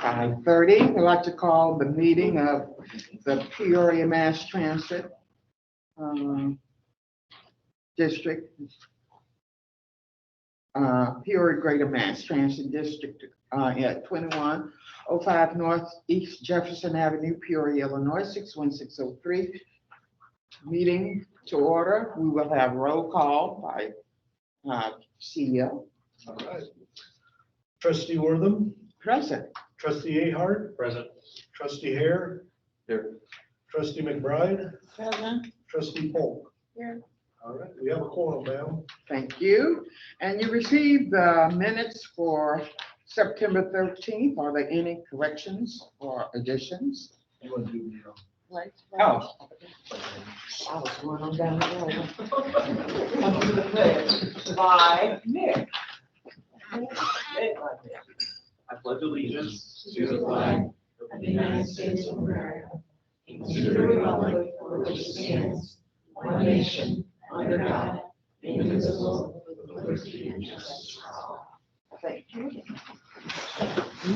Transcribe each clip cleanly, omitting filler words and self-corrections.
5:30. I'd like to call the meeting of the Peoria Mass Transit District, Peoria Greater Mass Transit District at 2105 Northeast Jefferson Avenue, Peoria, Illinois, 61603. Meeting to order. We will have roll call by CEO. All right. Trustee Wortham. Present. Trustee Ahart. Present. Trustee Hare. Here. Trustee McBride. Present. Trustee Polk. Here. All right, we have a quorum, ma'am. Thank you. And you received the minutes for September 13th. Are there any corrections or additions? You want to do the, Right. Oh. I was going on down the road. Up to the pledge. By Nick. I pledge allegiance to the flag of the United States of America, and to the republic for which it stands, one nation, under God, indivisible, with liberty and justice for all. Thank you.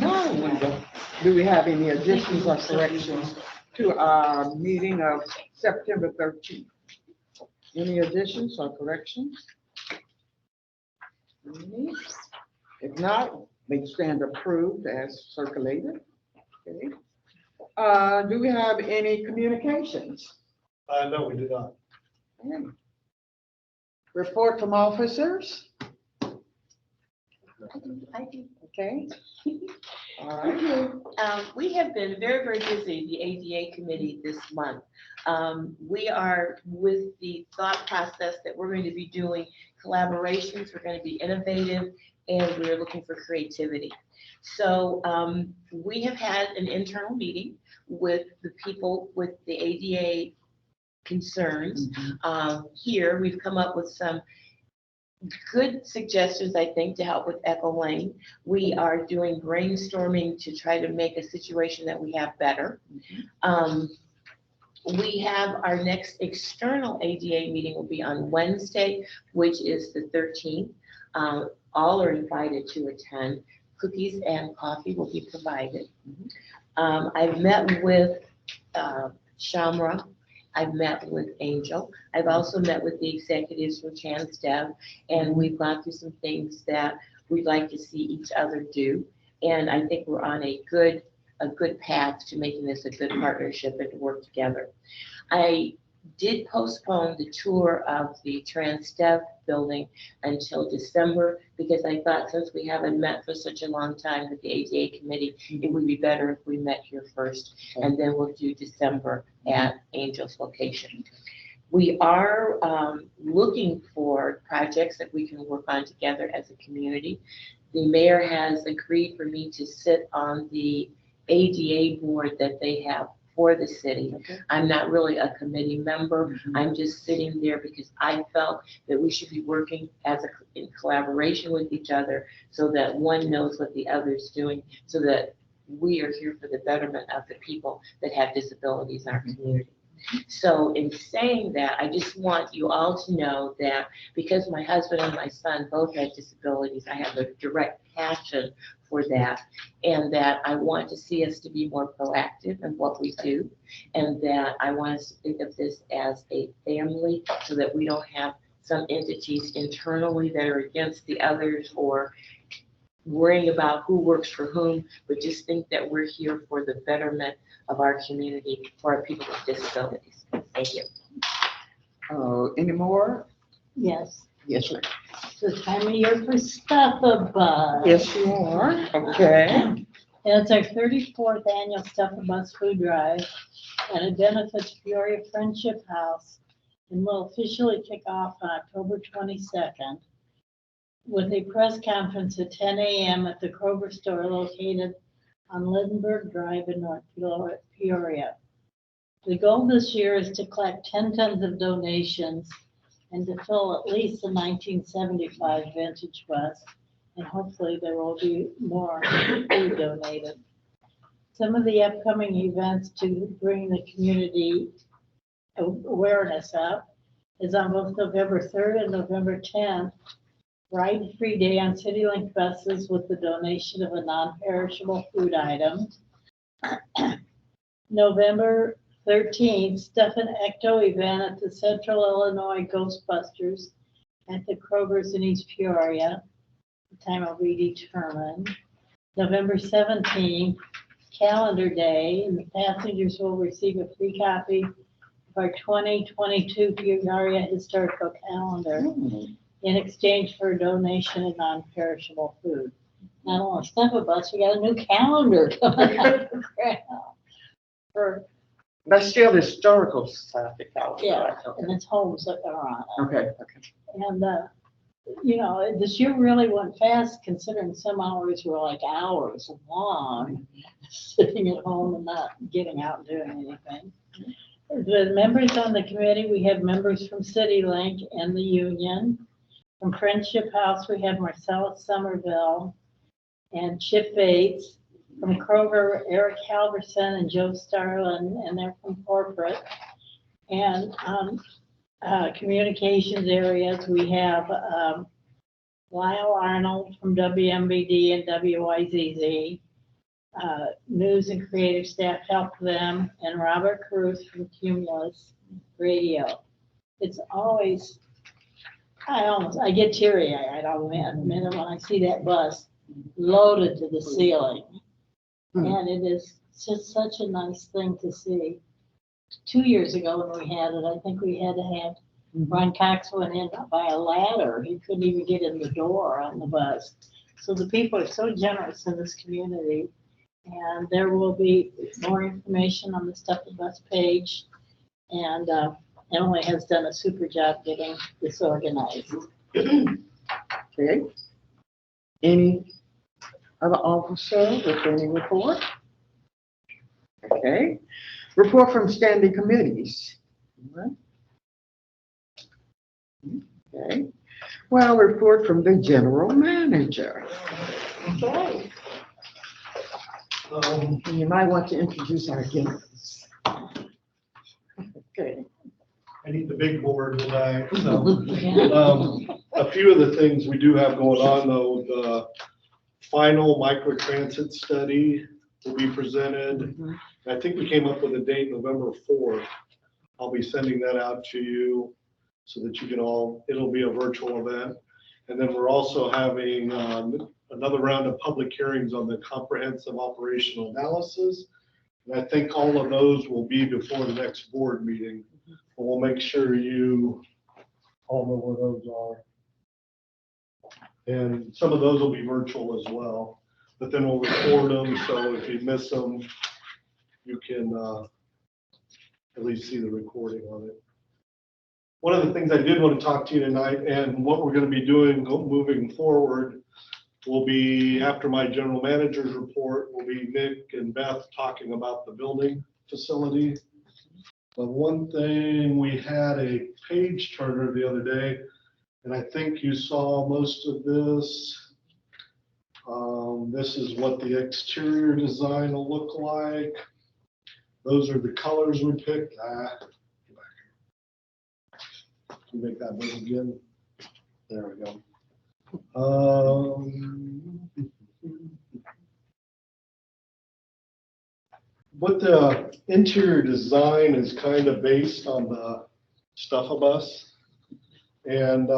Now, Linda, do we have any additions or corrections to our meeting of September 13th? Any additions or corrections? Any? If not, they stand approved as circulated. Okay. Do we have any communications? no, we do not. Okay. Report from officers? I do. Okay. All right. We have been very, very busy, the ADA committee this month. We are with the thought process that we're going to be doing collaborations, we're going to be innovative, and we're looking for creativity. So we have had an internal meeting with the people with the ADA concerns. Here, we've come up with some good suggestions, I think, to help with Echo Lane. We are doing brainstorming to try to make a situation that we have better. We have our next external ADA meeting will be on Wednesday, which is the 13th. All are invited to attend. Cookies and coffee will be provided. I've met with Shamra. I've met with Angel. I've also met with the executives from ChansDev, and we've gone through some things that we'd like to see each other do. And I think we're on a good path to making this a good partnership and to work together. I did postpone the tour of the ChansDev building until December because I thought since we haven't met for such a long time with the ADA committee, it would be better if we met here first, and then we'll do December at Angel's location. We are looking for projects that we can work on together as a community. The mayor has agreed for me to sit on the ADA board that they have for the city. Okay. I'm not really a committee member. I'm just sitting there because I felt that we should be working in collaboration with each other so that one knows what the other is doing, so that we are here for the betterment of the people that have disabilities in our community. So in saying that, I just want you all to know that because my husband and my son both have disabilities, I have a direct passion for that, and that I want to see us to be more proactive in what we do, and that I want us to think of this as a family so that we don't have some entities internally that are against the others or worrying about who works for whom, but just think that we're here for the betterment of our community, for our people with disabilities. Thank you. Any more? Yes, Yes, sir. it's the time of year for Stuff a Bus. Yes, you are. Okay. It's our 34th annual Stuff a Bus food drive, and it benefits Peoria Friendship House, and will officially kick off on October 22nd with a press conference at 10 a.m. at the Kroger store located on Lindenberg Drive in North Peoria. The goal this year is to collect 10 tons of donations and to fill at least the 1975 vintage bus, and hopefully there will be more food donated. Some of the upcoming events to bring the community awareness up is on both November 3rd and November 10th. ride-free day on CityLink buses with the donation of a non-perishable food item. November 13th, Stefan Ecto event at the Central Illinois Ghostbusters at the Kroger's in East Peoria. The time will be determined. November 17th, Calendar Day, and the passengers will receive a free copy of our 2022 Peoria Historical Calendar in exchange for a donation of non-perishable food. Not only stuff a bus, we got a new calendar coming out of the ground. For, That's still the historical society calendar. yeah, right? and it's homes that are on it. Okay, okay. And, you know, this year really went fast considering some hours were like hours long, sitting at home and not getting out and doing anything. The members on the committee, we have members from CityLink and the union. From Friendship House, we have Marcellus Somerville and Chip Bates. From Kroger, Eric Halverson and Joe Starlin, and they're from corporate. And communications areas, we have Lyle Arnold from WMBD and WYZZ. News and creative staff help them, and Robert Cruz from Cumulus Radio. It's always, I get teary-eyed, I'll admit, when I see that bus loaded to the ceiling. And it is just such a nice thing to see. 2 years ago when we had it, I think we had to have Ron Cox went in by a ladder. He couldn't even get in the door on the bus. So the people are so generous in this community. And there will be more information on the Stuff the Bus page. And Emily has done a super job getting this organized. Okay. Any other officer with any report? Okay. Report from standing committees. All right. Okay. Well, report from the general manager. Okay. You might want to introduce our guests. Okay. I need the big board tonight, so. Yeah. A few of the things we do have going on though, the final microtransit study will be presented. I think we came up with a date, November 4th. I'll be sending that out to you so that you can all, it'll be a virtual event. And then we're also having another round of public hearings on the comprehensive operational analysis. And I think all of those will be before the next board meeting. But we'll make sure you all know where those are. And some of those will be virtual as well, but then we'll record them, so if you miss them, you can at least see the recording on it. One of the things I did want to talk to you tonight, and what we're going to be doing moving forward, will be after my general manager's report, will be Nick and Beth talking about the building facility. But one thing, we had a page turner the other day, and I think you saw most of this. This is what the exterior design will look like. Those are the colors we picked. Can you make that big again? There we go. What the interior design is kind of based on the Stuff-A-Bus. And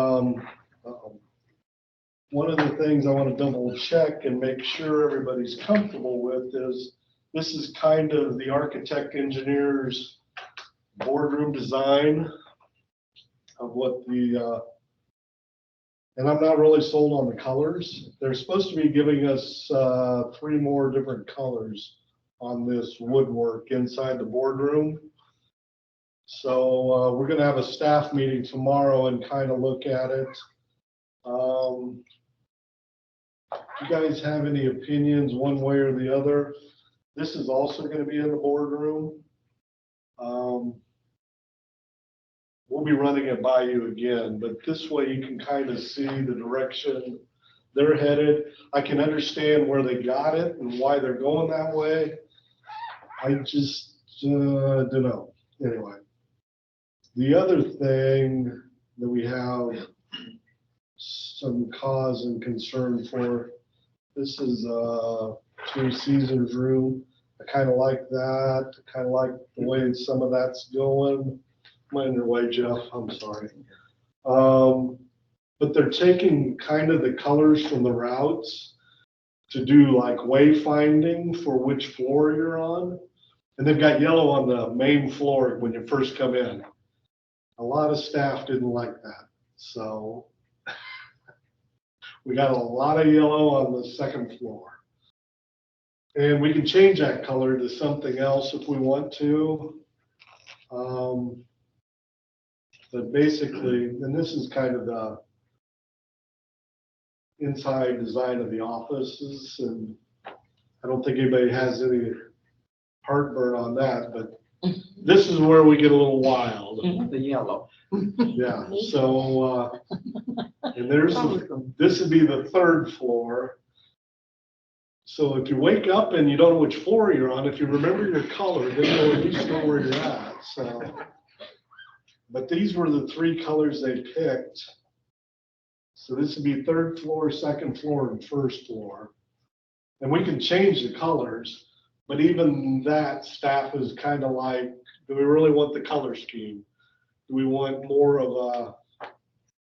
one of the things I want to double check and make sure everybody's comfortable with is this is kind of the architect engineer's boardroom design of what the, and I'm not really sold on the colors. They're supposed to be giving us 3 more different colors on this woodwork inside the boardroom. So we're going to have a staff meeting tomorrow and kind of look at it. If you guys have any opinions one way or the other, this is also going to be in the boardroom. We'll be running it by you again, but this way you can kind of see the direction they're headed. I can understand where they got it and why they're going that way. I just don't know. Anyway, the other thing that we have some cause and concern for. This is Three Seasons room. I kind of like that. I kind of like the way some of that's going. Mind your way, Jeff, I'm sorry. But they're taking kind of the colors from the routes to do like wayfinding for which floor you're on. And they've got yellow on the main floor when you first come in. A lot of staff didn't like that. So we got a lot of yellow on the second floor. And we can change that color to something else if we want to. But basically, and this is kind of the inside design of the offices, and I don't think anybody has any heartburn on that, but this is where we get a little wild. The yellow. Yeah, so, and this would be the third floor. So if you wake up and you don't know which floor you're on, if you remember your color, then you'll at least know where you're at, so. But these were the three colors they picked. So this would be third floor, second floor, and first floor. And we can change the colors, but even that staff is kind of like, do we really want the color scheme? Do we want more of a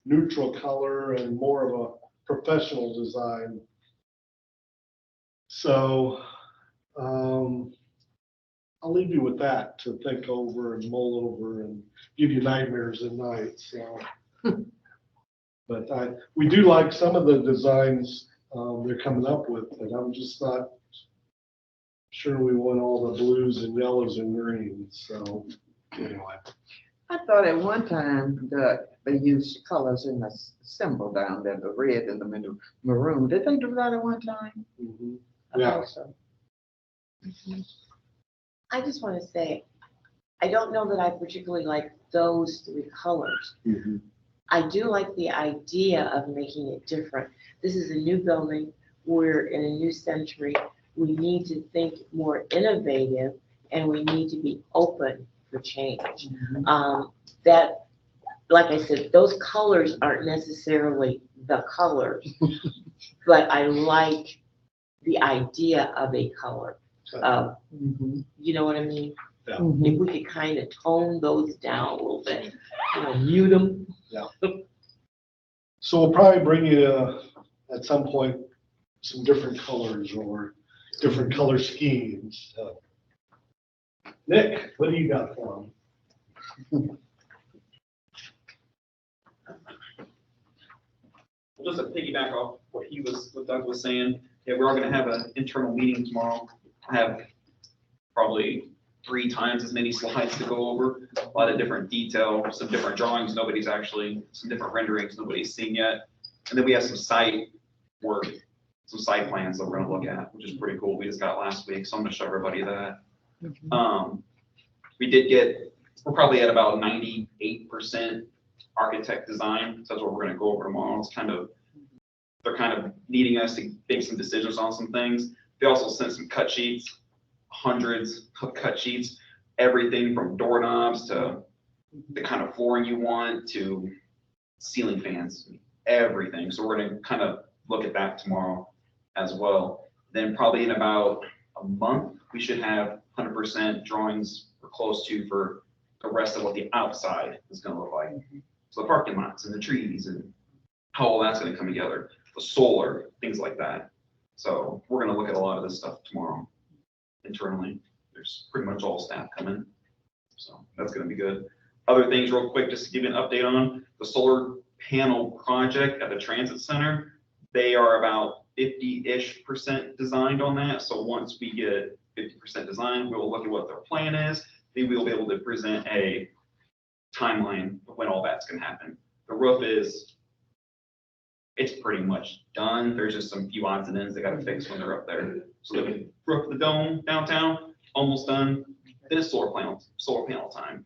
neutral color and more of a professional design? So I'll leave you with that to think over and mull over and give you nightmares at night. So, but we do like some of the designs they're coming up with, but I'm just not sure we want all the blues and yellows and greens. So anyway. I thought at one time that they used colors in the symbol down there, the red and the maroon. Did they do that at one time? Mm-hmm. I Yeah. thought so. I just want to say, I don't know that I particularly like those three colors. Mm-hmm. I do like the idea of making it different. This is a new building. We're in a new century. We need to think more innovative and we need to be open for change. That, like I said, those colors aren't necessarily the colors, but I like the idea of a color. You know what I mean? Yeah. If we could kind of tone those down a little bit, mute them. Yeah. So we'll probably bring you at some point some different colors or different color schemes. Nick, what do you got for them? Just to piggyback off what Doug was saying, yeah, we're all gonna have an internal meeting tomorrow. I have probably 3 times as many slides to go over, a lot of different detail, some different drawings, some different renderings nobody's seen yet. And then we have some site work, some site plans that we're gonna look at, which is pretty cool. We just got last week, so I'm gonna show everybody that. We're probably at about 98% architect design. So that's what we're gonna go over tomorrow. They're kind of needing us to make some decisions on some things. They also sent some cut sheets, hundreds of cut sheets, everything from doorknobs to the kind of flooring you want to ceiling fans, everything. So we're gonna kind of look at that tomorrow as well. Then probably in about a month, we should have 100% drawings or close to for the rest of what the outside is gonna look like. So the parking lots and the trees and how all that's gonna come together, the solar, things like that. So we're gonna look at a lot of this stuff tomorrow internally. There's pretty much all staff coming. So that's gonna be good. Other things real quick, just to give you an update on the solar panel project at the transit center. They are about 50-ish% designed on that. So once we get 50% designed, we will look at what their plan is. Then we will be able to present a timeline of when all that's gonna happen. The roof it's pretty much done. There's just some few odds and ends they gotta fix when they're up there. So the roof of the dome downtown, almost done. Then it's solar panel time.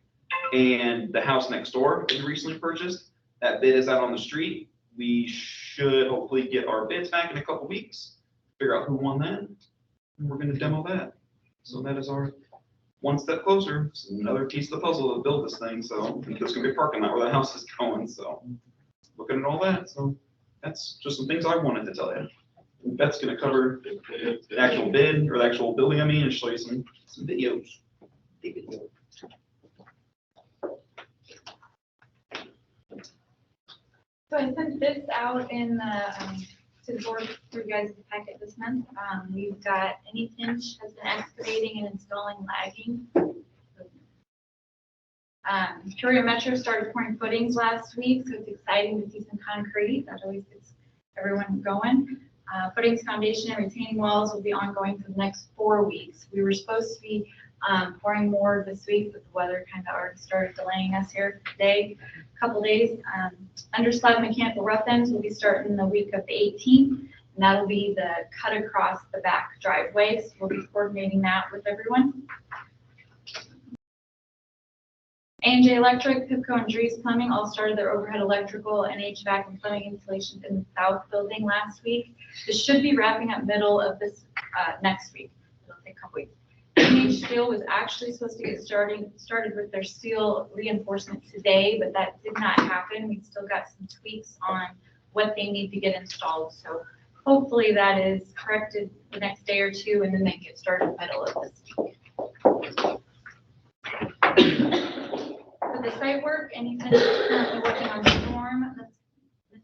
And the house next door is recently purchased. That bid is out on the street. We should hopefully get our bids back in a couple weeks, figure out who won that, and we're gonna demo that. So that is our one step closer. It's another piece of the puzzle to build this thing. So there's gonna be a parking lot where the house is going. So looking at all that. So that's just some things I wanted to tell you. Beth's gonna cover the actual bid, or the actual building, I mean, and show you some videos. Big video. So I sent this out in the, to the board for you guys to packet this month. We've got Any Pinch has been excavating and installing lagging. Peoria Metro started pouring footings last week, so it's exciting to see some concrete. That always gets everyone going. Footings, foundation, and retaining walls will be ongoing for the next 4 weeks. We were supposed to be pouring more this week, but the weather kind of already started delaying us here today, a couple days. Underslab mechanical rough ends will be starting the week of the 18th, and that'll be the cut across the back driveway. So we'll be coordinating that with everyone. A&J Electric, Pipco, and Dries Plumbing all started their overhead electrical and HVAC and plumbing installations in the south building last week. This should be wrapping up middle of this next week. It'll take a couple weeks. NH Steel was actually supposed to get started with their steel reinforcement today, but that did not happen. We've still got some tweaks on what they need to get installed. So hopefully that is corrected the next day or two, and then they get started middle of this week. For the site work, Anything is currently working on storm,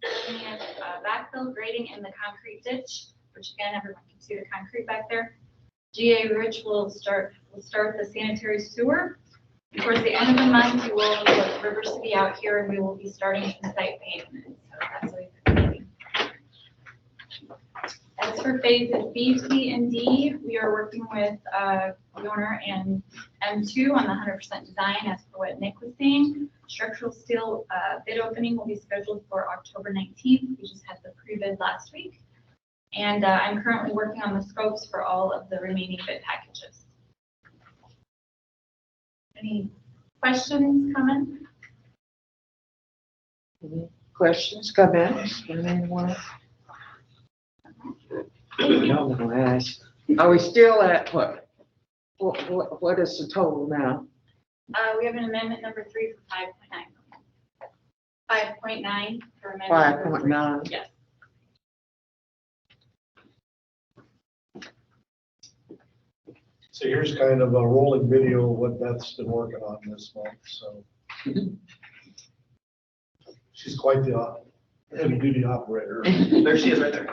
miscellaneous backfill, grading, in the concrete ditch, which again, everyone can see the concrete back there. GA Rich will start the sanitary sewer. Towards the end of the month, we will put River City out here, and we will be starting some site pavement. So that's what we've been doing. As for phases B, C, and D, we are working with the owner and M2 on the 100% design, as for what Nick was saying. Structural steel bid opening will be scheduled for October 19th. We just had the pre-bid last week. And I'm currently working on the scopes for all of the remaining bid packages. Any questions, comments? Any questions, comments from anyone? No, I'm gonna ask. Are we still at what? What is the total now? We have an amendment number 3 for 5.9 million. 5.9 for amendment number 3. 5.9. Yes. So here's kind of a rolling video of what Beth's been working on this month, so. She's quite the heavy duty operator. There she is right there.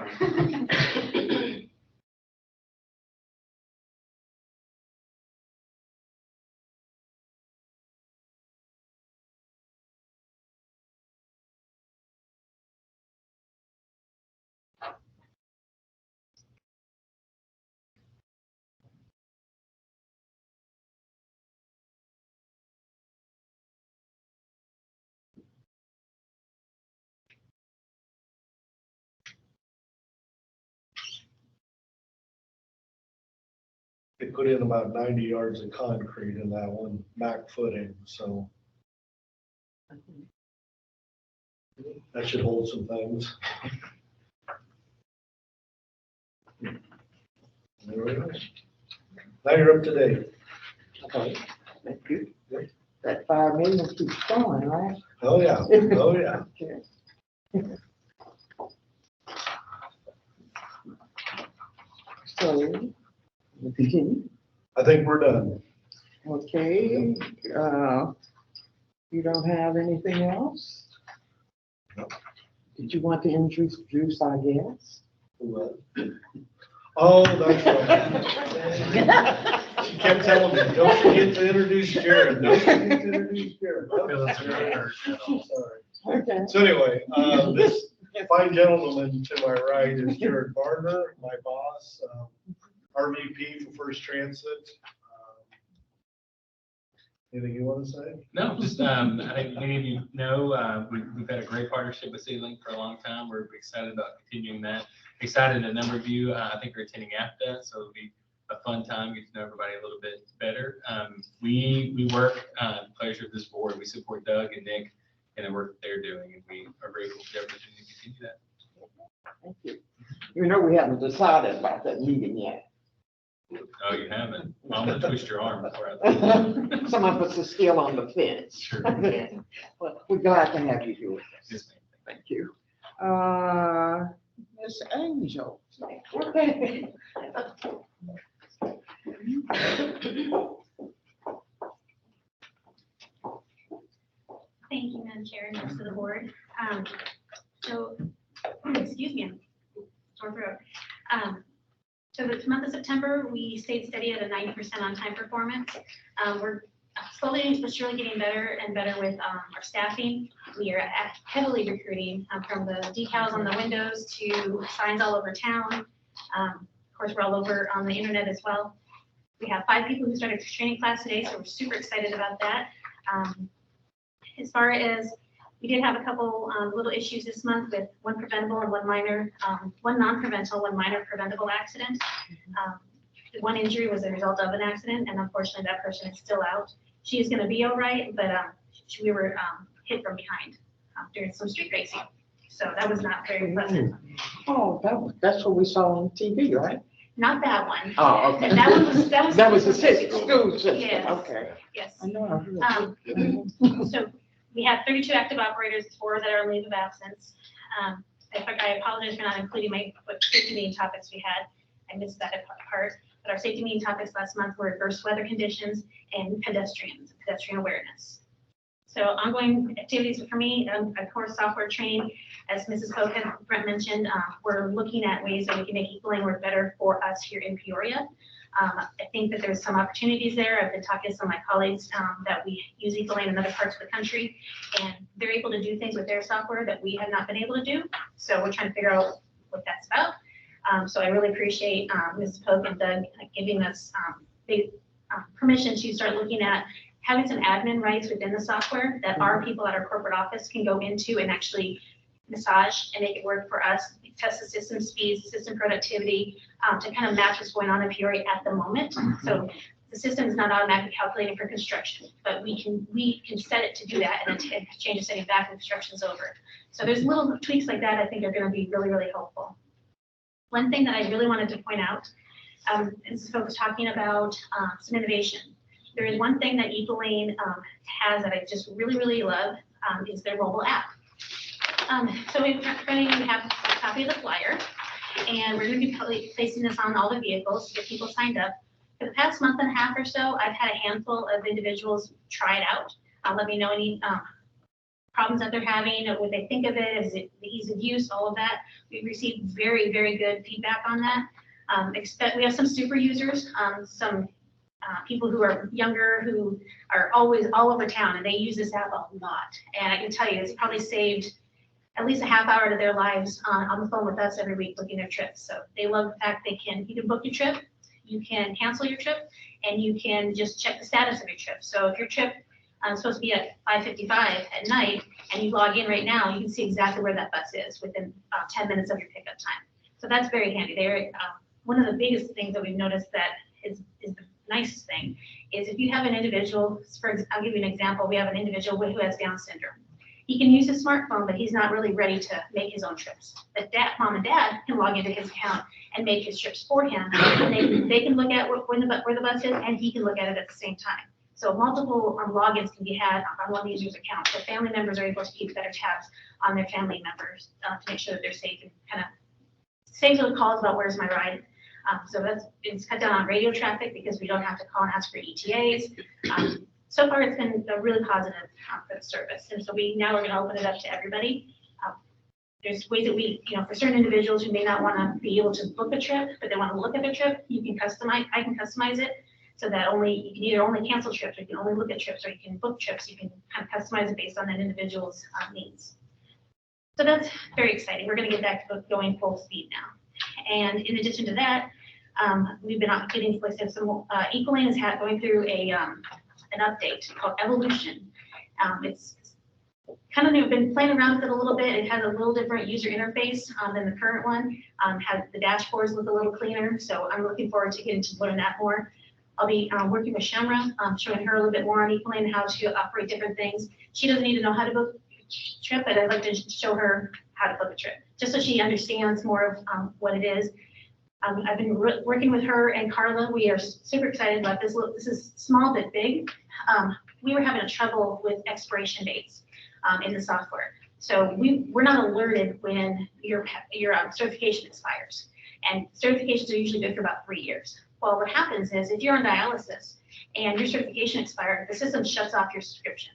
They put in about 90 yards of concrete in that one back footing, so. That should hold some things. There we go. Now you're up to date. Okay, thank you. That 5 million keeps going, right? Oh, yeah, oh, yeah. Okay. So, we continue. I think we're done. Okay, you don't have anything else? Did you want to introduce our guest? Oh, that's right. She kept telling me, don't forget to introduce Jared. Don't forget to introduce Jared. Sorry. Okay. So anyway, this fine gentleman to my right is Jared Gardner, my boss, RVP for First Transit. Anything you want to say? No, just, I think many of you know, we've had a great partnership with CityLink for a long time. We're excited about continuing that. Excited a number of you, I think are attending APTA, so it'll be a fun time, get to know everybody a little bit better. We work, pleasure of this board. We support Doug and Nick and the work that they're doing, and we are grateful for the opportunity to continue that. Thank you. You know, we haven't decided about that meeting yet. Oh, you haven't? Well, I'm gonna twist your arm before I. Some of us are still on the fence. Sure. Well, we're glad to have you here with us. Yes, ma'am. Thank you. Miss Angel. Thank you, Madam Chair, and members of the board. So, excuse me, sore throat. So this month of September, we stayed steady at a 90% on-time performance. We're slowly but surely getting better and better with our staffing. We are heavily recruiting from the decals on the windows to signs all over town. Of course, we're all over on the internet as well. We have 5 people who started training class today, so we're super excited about that. As far as, we did have a couple little issues this month with one preventable and one minor, one non-preventable, one minor preventable accident. One injury was a result of an accident, and unfortunately that person is still out. She is gonna be all right, but we were hit from behind during some street racing. So that was not very pleasant. Oh, that's what we saw on TV, right? Not that one. Oh, okay. That one was, that was. That was the school system, Yes. okay. Yes. I know. I heard. So we have 32 active operators, 4 that are on leave of absence. In fact, I apologize for not including what safety meeting topics we had. I missed that part. But our safety meeting topics last month were adverse weather conditions and pedestrian awareness. So ongoing activities for me, of course, software training, as Mrs. Polk and Brent mentioned, we're looking at ways that we can make equaling work better for us here in Peoria. I think that there's some opportunities there. I've been talking to some of my colleagues that we use equaling in other parts of the country, and they're able to do things with their software that we have not been able to do. So we're trying to figure out what that's about. So I really appreciate Mrs. Polk and Doug giving us permission to start looking at having some admin rights within the software that our people at our corporate office can go into and actually massage and make it work for us, test the system speeds, system productivity, to kind of match what's going on in Peoria at the moment. So the system is not automatically calculating for construction, but we can set it to do that and then change the setting back when construction's over. So there's little tweaks like that I think are going to be really, really helpful. One thing that I really wanted to point out, is folks talking about some innovation. There is one thing that equaling has that I just really, really love, is their mobile app. So we have a copy of the flyer, and we're going to be placing this on all the vehicles to get people signed up. For the past month and a half or so, I've had a handful of individuals try it out. Let me know any problems that they're having, what they think of it, is it the ease of use, all of that. We've received very, very good feedback on that. We have some super users, some people who are younger, who are always all over town, and they use this app a lot. And I can tell you, it's probably saved at least a half hour of their lives on the phone with us every week booking their trips. So they love the fact you can book your trip, you can cancel your trip, and you can just check the status of your trip. So if your trip is supposed to be at 5:55 at night, and you log in right now, you can see exactly where that bus is within 10 minutes of your pickup time. So that's very handy. One of the biggest things that we've noticed that is the nicest thing is if you have an individual, I'll give you an example. We have an individual who has Down syndrome. He can use his smartphone, but he's not really ready to make his own trips. But mom and dad can log into his account and make his trips for him. And they can look at where the bus is, and he can look at it at the same time. So multiple logins can be had on one user's account. So family members are able to keep better tabs on their family members to make sure that they're safe and kind of saves the calls about where's my ride. So it's cut down on radio traffic because we don't have to call and ask for ETAs. So far, it's been really positive for the service. And so now we're going to open it up to everybody. There's ways that for certain individuals who may not want to be able to book a trip, but they want to look at their trip, I can customize it so that you can either only cancel trips, or you can only look at trips, or you can book trips. You can kind of customize it based on that individual's needs. So that's very exciting. We're going to get back to going full speed now. And in addition to that, we've been getting, like I said, some Equaling is going through an update called Evolution. It's kind of been playing around with it a little bit. It has a little different user interface than the current one. The dashboards look a little cleaner, so I'm looking forward to getting to learn that more. I'll be working with Shamra, showing her a little bit more on Equaling, how to operate different things. She doesn't need to know how to book a trip, but I'd like to show her how to book a trip, just so she understands more of what it is. I've been working with her and Carla. We are super excited about this. This is small but big. We were having trouble with expiration dates in the software. So we're not alerted when your certification expires. And certifications are usually good for about 3 years. Well, what happens is if you're on dialysis and your certification expired, the system shuts off your subscription.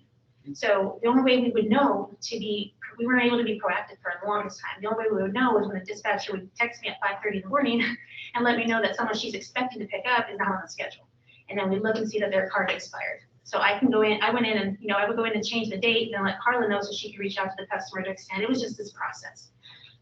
So the only way we would know we weren't able to be proactive for the longest time. The only way we would know was when the dispatcher would text me at 5:30 in the morning and let me know that someone she's expecting to pick up is not on the schedule. And then we look and see that their card expired. So I can go in, I went in and, I would go in and change the date and then let Carla know so she could reach out to the customer to extend. It was just this process.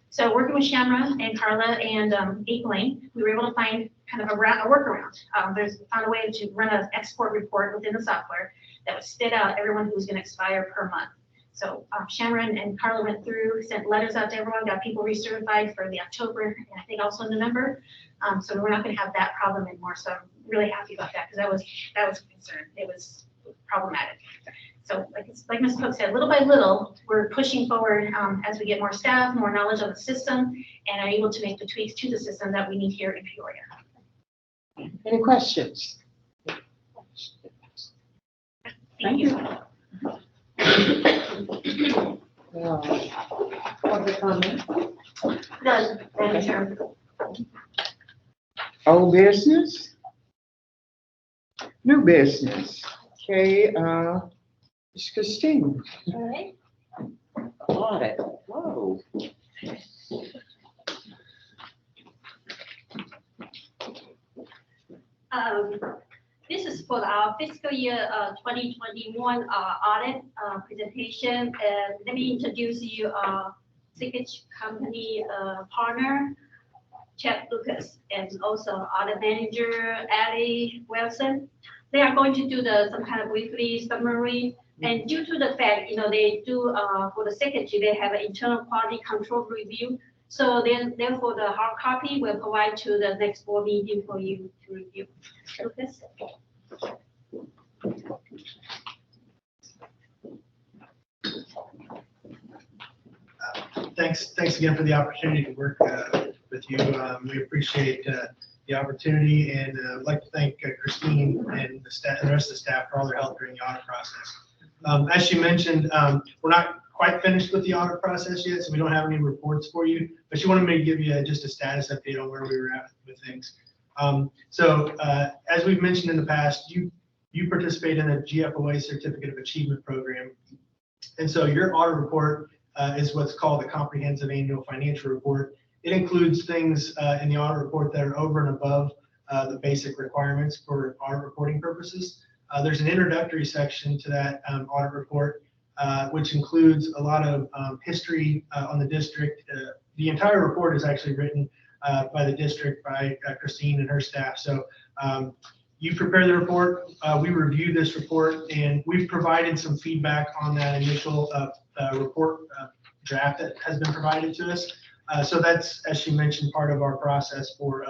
So working with Shamra and Carla and 8 Lane, we were able to find kind of a workaround. Found a way to run an export report within the software that would spit out everyone who was going to expire per month. So Shamra and Carla went through, sent letters out to everyone, got people recertified for the October and I think also November. So we're not going to have that problem anymore. So I'm really happy about that because that was a concern. It was problematic. So like Ms. Cook said, little by little, we're pushing forward as we get more staff, more knowledge of the system, and are able to make the tweaks to the system that we need here in Peoria. Any questions? Thank you. Public comment? None, Madam Chair. Old business? New business? Okay, Ms. Christine. All right. Audit. Whoa. This is for our fiscal year 2021 audit presentation. And let me introduce you Signature Company partner, Chad Lucas, and also audit manager, Ali Wilson. They are going to do some kind of weekly summary. And due to the fact, they do for the secretary, they have an internal quality control review. So then, therefore, the hard copy will provide to the next board meeting for you to review. Lucas. Thanks again for the opportunity to work with you. We appreciate the opportunity, and I'd like to thank Christine and the staff, and the rest of the staff for all their help during the audit process. As she mentioned, we're not quite finished with the audit process yet, so we don't have any reports for you, but she wanted me to give you just a status update on where we were at with things. As we've mentioned in the past, you participate in a GFOA Certificate of Achievement program, and so your audit report is what's called a comprehensive annual financial report. It includes things in the audit report that are over and above the basic requirements for audit reporting purposes. There's an introductory section to that audit report, which includes a lot of history on the district. The entire report is actually written by the district, by Christine and her staff. So you prepare the report, we review this report, and we've provided some feedback on that initial report draft that has been provided to us. So that's, as she mentioned, part of our process for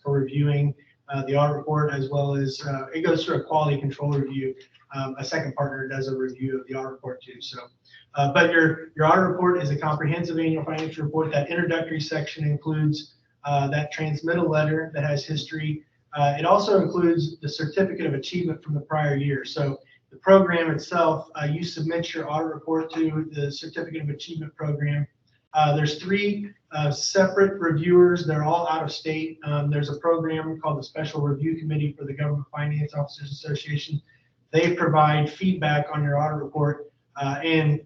reviewing the audit report, as well as it goes through a quality control review. A second partner does a review of the audit report too. So, but your audit report is a comprehensive annual financial report. That introductory section includes that transmittal letter that has history. It also includes the certificate of achievement from the prior year. So the program itself, you submit your audit report to the certificate of achievement program. There's 3 separate reviewers. They're all out of state. There's a program called the Special Review Committee for the Government Finance Officers Association. They provide feedback on your audit report. And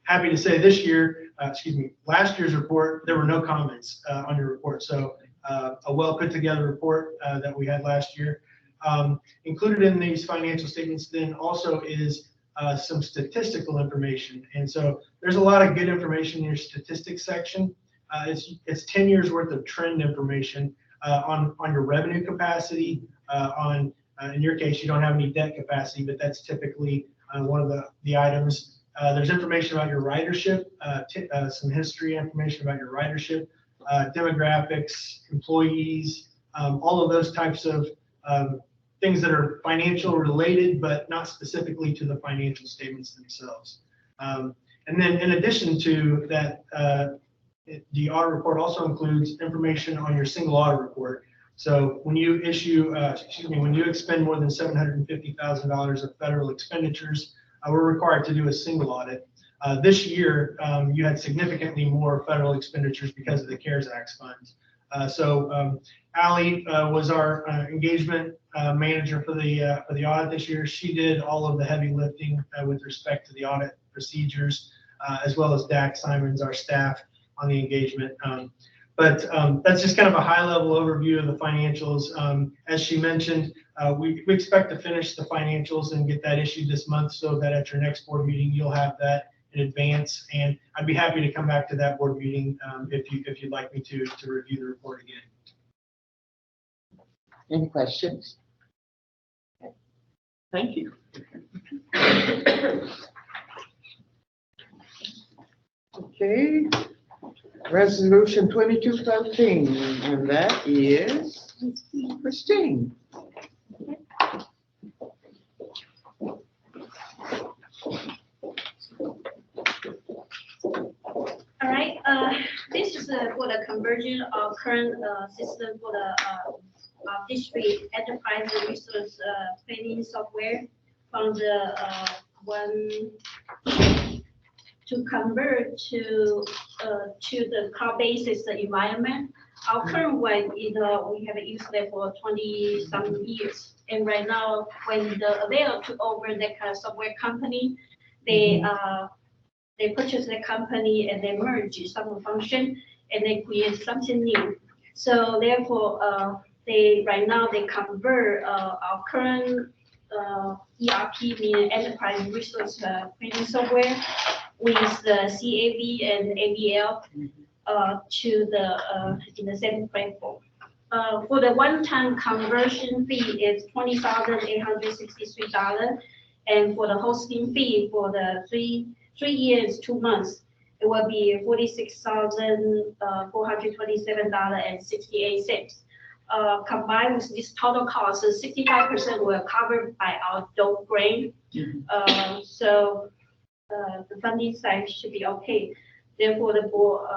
happy to say last year's report, there were no comments on your report. So a well put together report that we had last year. Included in these financial statements then also is some statistical information. And so there's a lot of good information in your statistics section. It's 10 years worth of trend information on your revenue capacity. In your case, you don't have any debt capacity, but that's typically one of the items. There's information about your ridership, some history information about your ridership, demographics, employees, all of those types of things that are financial related, but not specifically to the financial statements themselves. And then in addition to that, the audit report also includes information on your single audit report. So when you when you expend more than $750,000 of federal expenditures, we're required to do a single audit. This year, you had significantly more federal expenditures because of the CARES Act funds. Ally was our engagement manager for the audit this year. She did all of the heavy lifting with respect to the audit procedures, as well as Dax Simons, our staff on the engagement. But that's just kind of a high-level overview of the financials. As she mentioned, we expect to finish the financials and get that issued this month so that at your next board meeting, you'll have that in advance. And I'd be happy to come back to that board meeting if you'd like me to review the report again. Any questions? Thank you. Okay, resolution 2213, and that is Christine. All right, this is for the conversion of current system for the district enterprise resource planning software from the one to convert to the cloud-based environment. Our current one is we have used it for 20-some years, and right now when the avail took over that kind of software company, they purchase the company and they merge some function and they create something new. So therefore, right now they convert our current ERP, meaning enterprise resource planning software, with the CAV and AVL to in the same platform. For the one-time conversion fee is $20,863, and for the hosting fee for the three years, 2 months, it will be $46,427.68. Combined with this total cost, 65% were covered by our DOE grant. So the funding side should be okay. Therefore, the board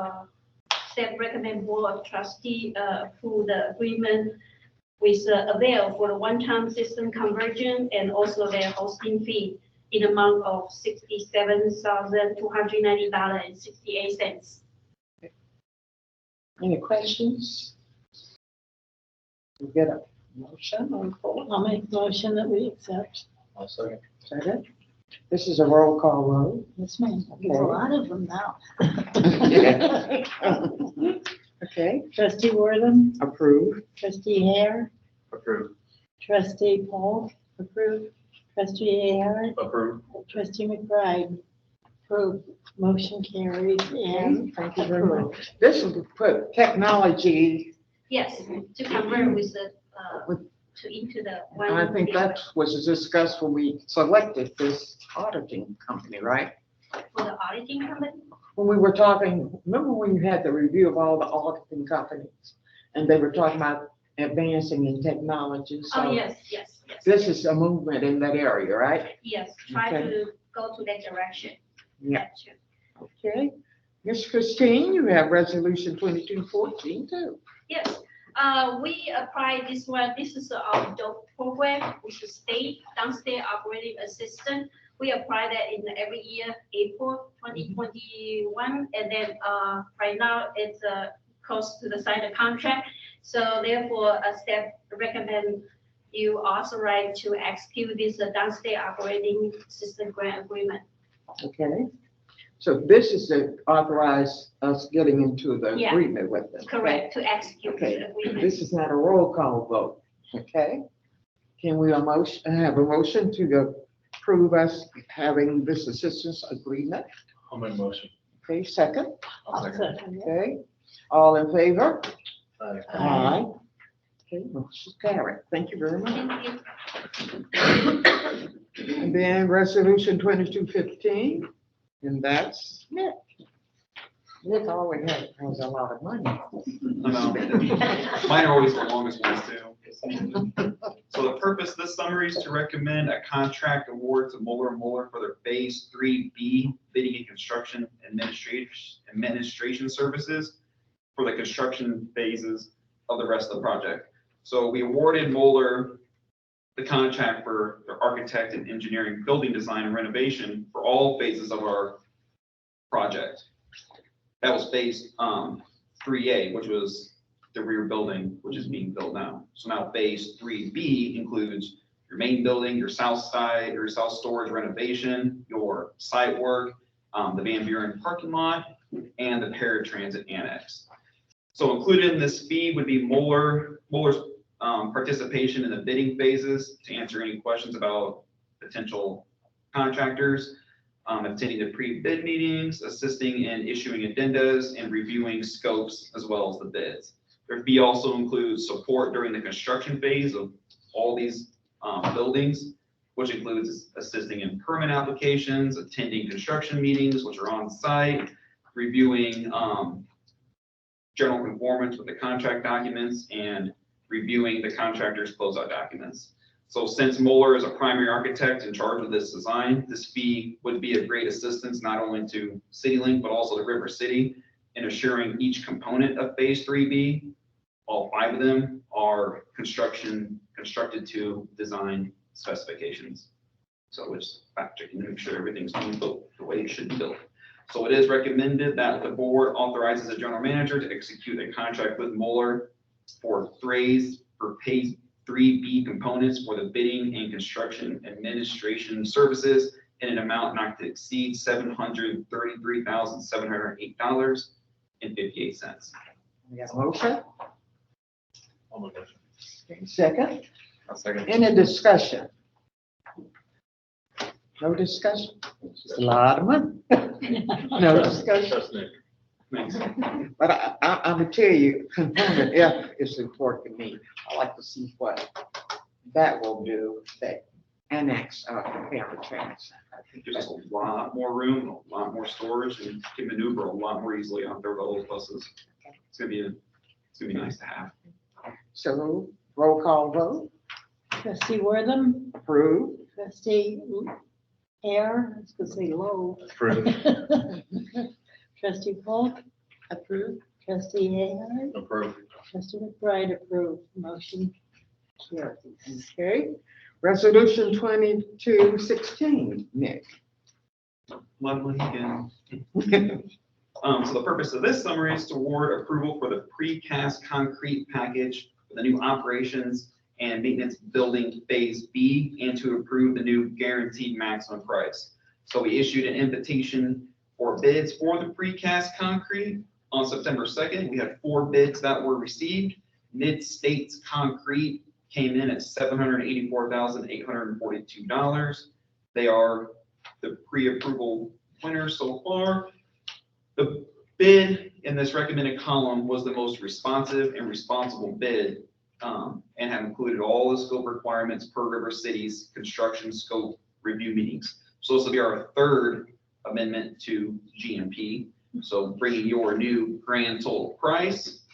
staff recommend board of trustee approve the agreement with Avail for the one-time system conversion and also their hosting fee in amount of $67,290.68. Any questions? We get a motion on the floor? I'll make a motion that we accept. I'll second. Second. This is a roll call vote. Yes, ma'am. There's a lot of them now. Okay, Trustee Wortham, approved. trustee Hare, Approved. trustee Paul, approved, trustee Ahern, Approved. trustee McBride. Approved. Motion carried and Thank you very much. This will put technology, Yes, to convert with the into the one. and I think that was discussed when we selected this auditing company, right? For the auditing company. When we were talking, remember when you had the review of all the auditing companies? And they were talking about advancing in technology, Oh, so yes. this is a movement in that area, right? Yes, try Okay. to go to that direction. Yeah. That too. Okay. Miss Christine, you have resolution 2214 too. Yes, we applied this one. This is our DOE program, which is state downstairs operating assistant. We apply that in every year, April 2021, and then right now it's close to the sign of contract. So therefore, staff recommend you authorize to execute this downstairs operating system grant agreement. Okay. So this is to authorize us getting into the Yeah. agreement with them. Correct, to execute Okay, the agreement. this is not a roll call vote, okay? Can we have a motion to approve us having this assistance agreement? I'll make a motion. Okay, second, I'll second it. okay? All in favor? Aye. Aye. Okay, motion carried. Thank you very much. Thank you. And then resolution 2215, and that's Nick. Nick always has a lot of money. I know. Mine are always the longest ones too. So the purpose of this summary is to recommend a contract award to Mueller & Mueller for their Phase 3B bidding and construction administration services for the construction phases of the rest of the project. So we awarded Mueller the contract for their architect and engineering, building design and renovation for all phases of our project. That was phase 3A, which was the rear building, which is being built now. So now phase 3B includes your main building, your south side, your south storage renovation, your site work, the Van Buren parking lot, and the paratransit annex. So included in this fee would be Moeller's participation in the bidding phases to answer any questions about potential contractors, attending the pre-bid meetings, assisting in issuing addendas, and reviewing scopes as well as the bids. Their fee also includes support during the construction phase of all these buildings, which includes assisting in permit applications, attending construction meetings, which are on site, reviewing general conformance with the contract documents, and reviewing the contractor's closeout documents. So since Moeller is a primary architect in charge of this design, this fee would be a great assistance not only to CityLink, but also to River City in assuring each component of phase 3B, all 5 of them, are constructed to design specifications. So it's fact checking to make sure everything's being built the way it should be built. So it is recommended that the board authorizes the general manager to execute a contract with Moeller for phase 3B components for the bidding and construction administration services in an amount not to exceed $733,708.58. We got a motion? I'll make that. Okay, second? I'll second. Any discussion? No discussion? It's a lot of money. No discussion. Trust Nick. Thanks. But I'm gonna tell you, component F is important to me. I like to see what that will do, that annex, paratransit. I think Gives us that's a lot more room, a lot more storage, and can maneuver a lot more easily on their old buses. It's gonna be nice to have. So, roll call vote, Trustee Wortham, approved. trustee Air, I was gonna say Lowe. Approved. Trustee Polk, Approved. trustee Ahern, Approved. trustee McBride approved, motion carries. Okay, resolution 2216, Nick. Lot money again. So the purpose of this summary is to award approval for the precast concrete package for the new operations and maintenance building phase B, and to approve the new guaranteed maximum price. So we issued an invitation for bids for the precast concrete on September 2nd. We had 4 bids that were received. Mid-States Concrete came in at $784,842. They are the pre-approval winners so far. The bid in this recommended column was the most responsive and responsible bid, and have included all the scope requirements per River City's construction scope review meetings. So this will be our 3rd amendment to GMP. So bringing your new grand total price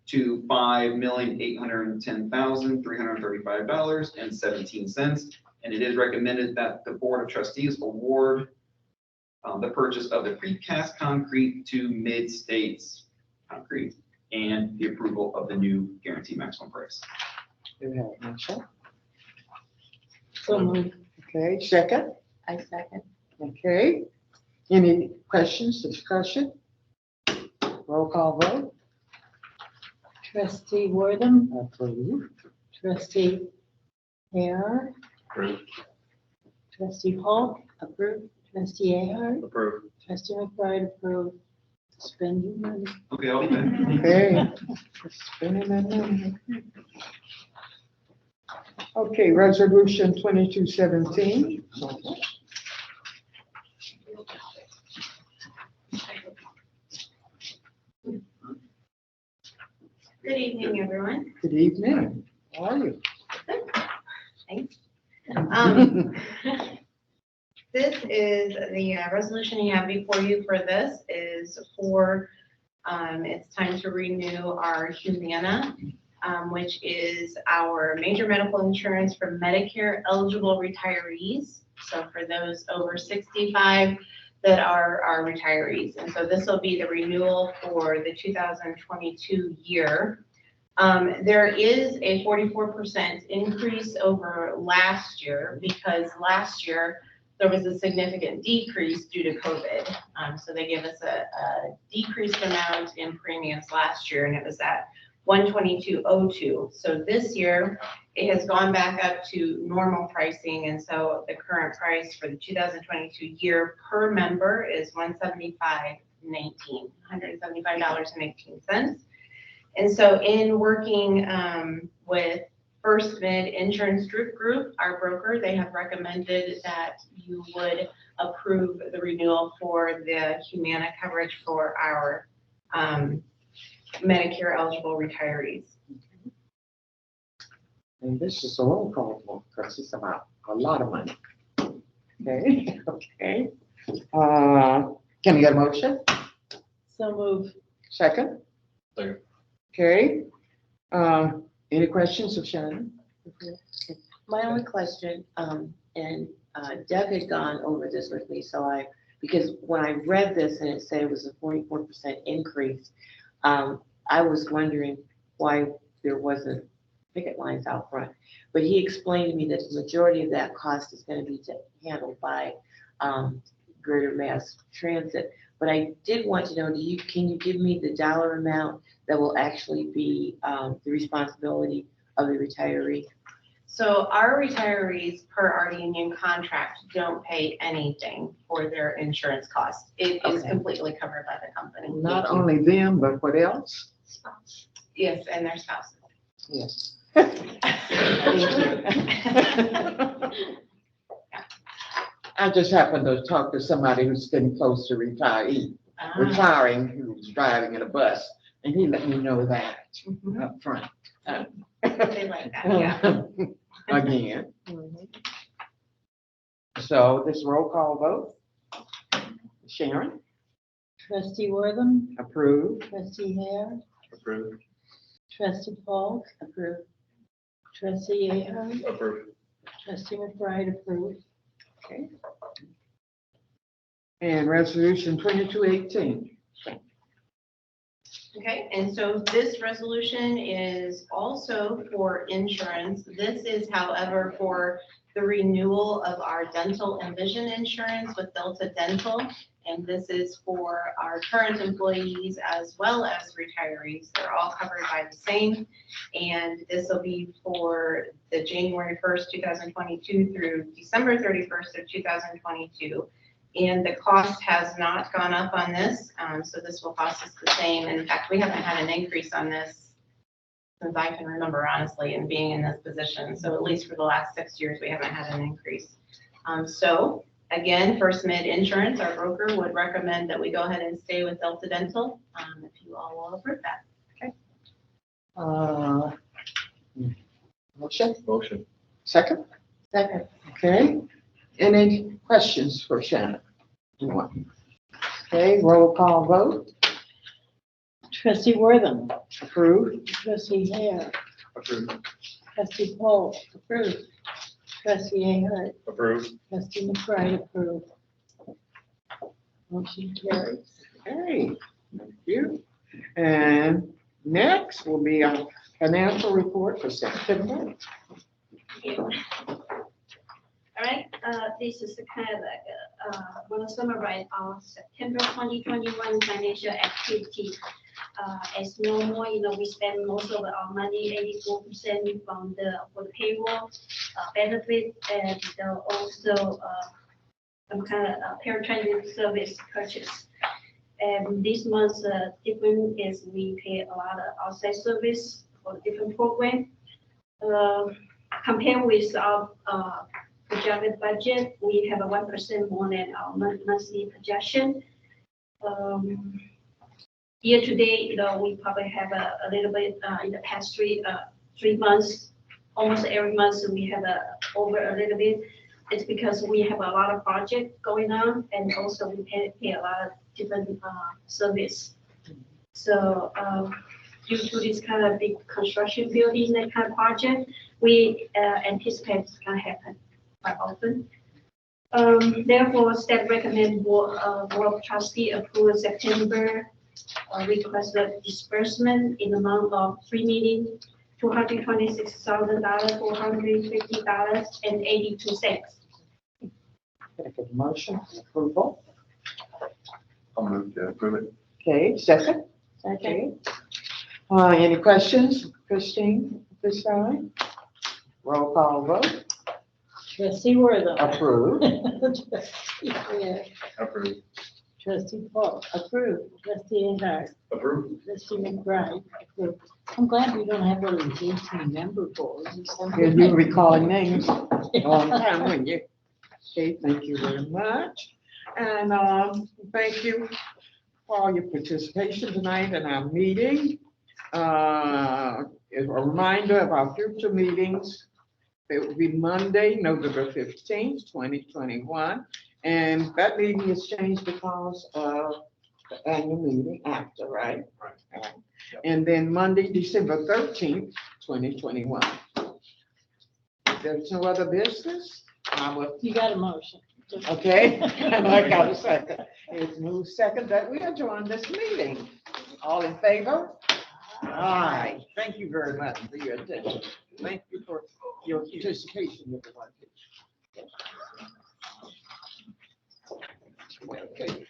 to $5,810,335.17. And it is recommended that the Board of Trustees award the purchase of the precast concrete to Mid-States Concrete and the approval of the new guaranteed maximum price. Do we have a motion? So moved. Okay, second, I second. okay. Any questions, discussion? Roll call vote, Trustee Wortham, approved. trustee Air, Approved. trustee Polk, Approved. trustee Ahern, Approved. trustee McBride approved. Spend your money. Okay, I'll be back. Okay. Spending that money. Okay, resolution 2217. Good evening, everyone. Good evening, how are you? Thanks. This is the resolution you have before you for this is for, it's time to renew our Humana, which is our major medical insurance for Medicare eligible retirees. So for those over 65 that are our retirees. And so this will be the renewal for the 2022 year. There is a 44% increase over last year because last year there was a significant decrease due to COVID. So they gave us a decreased amount in premiums last year, and it was at 122.02. So this year, it has gone back up to normal pricing, and so the current price for the 2022 year per member is $175.19, $175.18. And so in working with First Mid Insurance Group, our broker, they have recommended that you would approve the renewal for the Humana coverage for our Medicare eligible retirees. And this is a roll call vote, because it's about a lot of money. Okay, okay. Can I get a motion? So move. Second? Second. Okay. Any questions of Shannon? My only question, and Deb had gone over this with me, because when I read this and it said it was a 44% increase, I was wondering why there wasn't picket lines out front. But he explained to me that the majority of that cost is going to be handled by Greater Mass Transit. But I did want to know, can you give me the dollar amount that will actually be the responsibility of the retiree? So our retirees per our union contract don't pay anything for their insurance costs. It is Okay. completely covered by the company. Not only them, but what else? Yes, and their spouses. Yes. Thank you. I just happened to talk to somebody who's getting close to retiring, who was driving in a bus, and he let me know that Mhm. up front. They like that, yeah. Again. So this roll call vote. Sharon, Trustee Wortham, approved. trustee Hare, Approved. trustee Paul, Approved. trustee Ahern, Approved. trustee McBride, approved. Okay. And resolution 2218. Okay, and so this resolution is also for insurance. This is, however, for the renewal of our dental and vision insurance with Delta Dental. And this is for our current employees as well as retirees. They're all covered by the same. And this will be for the January 1st, 2022 through December 31st of 2022. And the cost has not gone up on this, so this will cost us the same. In fact, we haven't had an increase on this since I can remember, honestly, and being in this position. So at least for the last 6 years, we haven't had an increase. So again, First Mid Insurance, our broker, would recommend that we go ahead and stay with Delta Dental, if you all will approve that. Motion, Motion. second? Second. Okay. Any questions for Shannon? Anyone? Okay, roll call vote. Trustee Wortham, Approved. trustee Hare, Approved. trustee Paul, Approved. trustee Ahern, Approved. trustee McBride, approved. Motion carries. Okay, thank you. And next will be our financial report for September. All right, this is kind of like, we'll summarize our September 2021 financial activity. As normal, we spend most of our money, 84% for the payroll, benefit, and also some kind of paratransit service purchase. And this month's different is we pay a lot of outside service for different program. Compared with our projected budget, we have a 1% more than our monthly projection. Year to date, we probably have a little bit in the past 3 months, almost every month we have over a little bit. It's because we have a lot of projects going on, and also we pay a lot of different service. So due to this kind of big construction building, that kind of project, we anticipate it's going to happen quite often. Therefore, staff recommend Board of Trustee approve September request of disbursement in the amount of $3,226,450.82. Can I get a motion for approval? I'll move to approve it. Okay, second? Second. Okay. Any questions, Christine, this time? Roll call vote, Trustee Wortham. approved. Trustee Greer. Approve. Trustee Paul, approved. Trustee Enard. Approve. Trustee McBride, approved. I'm glad we don't have one of these 18-member boards. And you'll be calling names all the time, wouldn't you? Okay, thank you very much. And, thank you for all your participation tonight in our meeting. A reminder of our future meetings. It will be Monday, November 15th, 2021. And that meeting has changed because of the annual meeting after, right? Right. And then Monday, December 13th, 2021. If there's no other business, I will, You got a motion. okay, and I got a second. It's moved second that we adjourn this meeting. All in favor? Aye. Thank you very much for your attention. Thank you for your participation, everyone. Okay.